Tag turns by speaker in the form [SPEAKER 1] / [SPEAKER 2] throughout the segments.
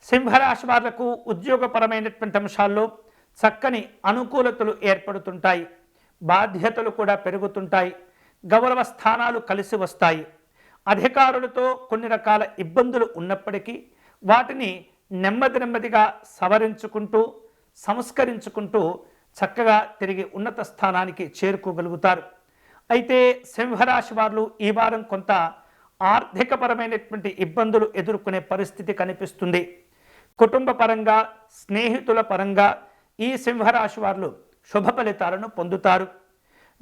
[SPEAKER 1] సింహరాశి వాళ్లకు ఉద్యోగపరమైనటువంటి అంశాల్లో చక్కని అనుకూలతలు ఏర్పడుతుంటాయి. బాధ్యతలు కూడా పెరుగుతుంటాయి. గౌరవ స్థానాలు కలిసి వస్తాయి. అధికారులతో కొన్ని రకాల ఇబ్బందులు ఉన్నప్పటికీ వాటిని నెమ్మదిగా సవరించుకుంటూ సంస్కరించుకుంటూ చక్కగా తిరిగి ఉన్నత స్థానానికి చేరుకోగలుగుతారు. అయితే సింహరాశి వారు ఈ వారం కొంత ఆర్థికపరమైనటువంటి ఇబ్బందులు ఎదుర్కొనే పరిస్థితి కనిపిస్తుంది. కుటుంబ పరంగా, స్నేహితుల పరంగా ఈ సింహరాశి వారు శుభ ఫలితాలను పొందుతారు.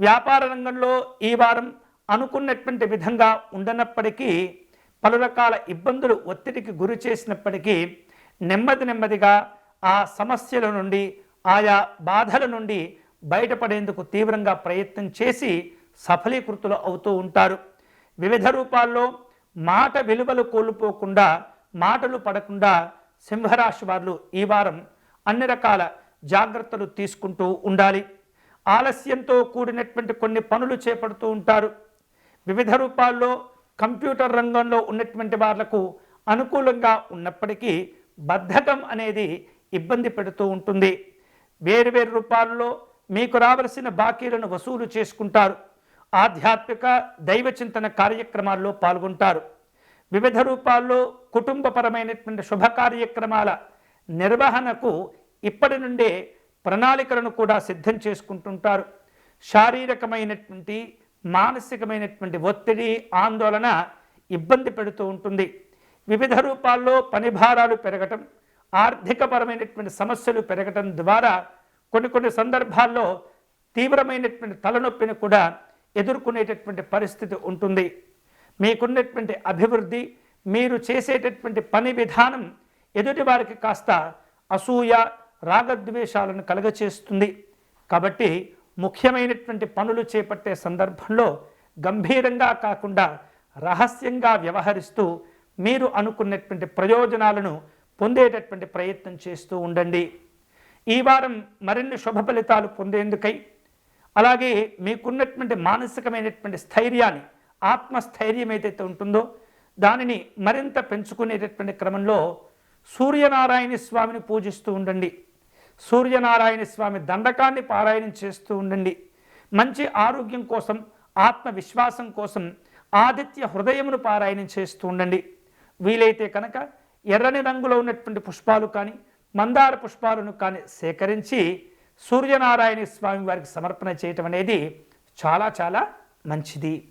[SPEAKER 1] వ్యాపార రంగంలో ఈ వారం అనుకున్నటువంటి విధంగా ఉండనప్పటికీ పలు రకాల ఇబ్బందులు ఒత్తిడికి గురి చేసినప్పటికీ నెమ్మదిగా ఆ సమస్యల నుండి, ఆయా బాధల నుండి బయటపడేందుకు తీవ్రంగా ప్రయత్నం చేసి సఫలీకృతులు అవుతూ ఉంటారు. వివిధ రూపాల్లో మాట విలువలు కోల్పోకుండా, మాటలు పడకుండా సింహరాశి వారు ఈ వారం అన్ని రకాల జాగ్రత్తలు తీసుకుంటూ ఉండాలి. ఆలస్యంతో కూడినటువంటి కొన్ని పనులు చేపడుతూ ఉంటారు. వివిధ రూపాల్లో కంప్యూటర్ రంగంలో ఉన్నటువంటి వాళ్లకు అనుకూలంగా ఉన్నప్పటికీ బద్ధకం అనేది ఇబ్బంది పెడుతూ ఉంటుంది. వేరు రూపాల్లో మీకు రావలసిన బాకీలను వసూలు చేసుకుంటారు. ఆధ్యాత్మిక దైవ చింతన కార్యక్రమాల్లో పాల్గొంటారు. వివిధ రూపాల్లో కుటుంబపరమైనటువంటి శుభ కార్యక్రమాల నిర్వహణకు ఇప్పటి నుండే ప్రణాళికలను కూడా సిద్ధం చేసుకుంటుంటారు. శారీరకమైనటువంటి మానసికమైనటువంటి ఒత్తిడి, ఆందోళన ఇబ్బంది పెడుతూ ఉంటుంది. వివిధ రూపాల్లో పని భారాలు పెరగటం, ఆర్థికపరమైనటువంటి సమస్యలు పెరగటం ద్వారా కొన్ని సందర్భాల్లో తీవ్రమైనటువంటి తలనొప్పిని కూడా ఎదుర్కొనేటటువంటి పరిస్థితి ఉంటుంది. మీకున్నటువంటి అభివృద్ధి, మీరు చేసేటటువంటి పని విధానం ఎదుటి వారికి కాస్త అసూయ, రాగద్వేషాలను కలుగచేస్తుంది. కాబట్టి ముఖ్యమైనటువంటి పనులు చేపట్టే సందర్భంలో గంభీరంగా కాకుండా రహస్యంగా వ్యవహరిస్తూ మీరు అనుకున్నటువంటి ప్రయోజనాలను పొందేటటువంటి ప్రయత్నం చేస్తూ ఉండండి. ఈ వారం మరిన్ని శుభ ఫలితాలు పొందేందుకై, అలాగే మీకున్నటువంటి మానసికమైనటువంటి స్థైర్యాన్ని, ఆత్మస్థైర్యం ఏదైతే ఉంటుందో దానిని మరింత పెంచుకునేటటువంటి క్రమంలో సూర్యనారాయణ స్వామిని పూజిస్తూ ఉండండి. సూర్యనారాయణ స్వామి దండకాన్ని పారాయణం చేస్తూ ఉండండి. మంచి ఆరోగ్యం కోసం, ఆత్మవిశ్వాసం కోసం ఆదిత్య హృదయమును పారాయణం చేస్తూ ఉండండి. వీలైతే కనుక ఎర్రని రంగులో ఉన్నటువంటి పుష్పాలు కానీ, మందార పుష్పాలను కానీ సేకరించి సూర్యనారాయణ స్వామి వారికి సమర్పణ చేయటం అనేది చాలా మంచిది.